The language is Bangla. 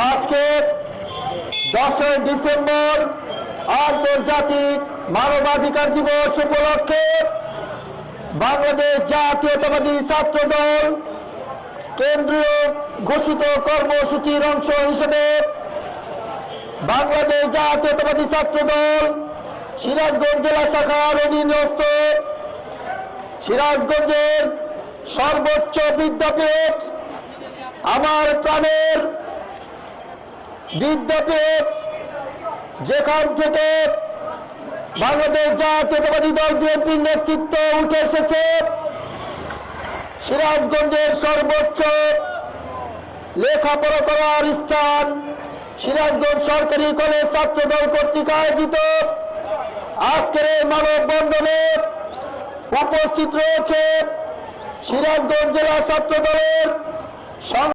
আজকে 10 ডিসেম্বর আন্তর্জাতিক মানবাধিকার দিবস উপলক্ষে বাংলাদেশ জাতীয়তাবাদী ছাত্র দল কেন্দ্রীয় ঘোষিত কর্মসূচির অংশ হিসেবে বাংলাদেশ জাতীয়তাবাদী ছাত্র দল সিরাজগঞ্জ জেলা শাখার অধীনস্থ সিরাজগঞ্জের সর্বোচ্চ বিদ্যাপীঠ আমার প্রাণের বিদ্যাপীঠ, যেখান থেকে বাংলাদেশ জাতীয়তাবাদী দল বিএনপির নেতৃত্ব উঠে এসেছে, সিরাজগঞ্জের সর্বোচ্চ লেখাপড়া করার স্থান সিরাজগঞ্জ সরকারি কলেজ ছাত্র দল কর্তৃক আয়োজিত আজকের এই মানববন্ধনে উপস্থিত রয়েছে সিরাজগঞ্জ জেলা ছাত্র দলের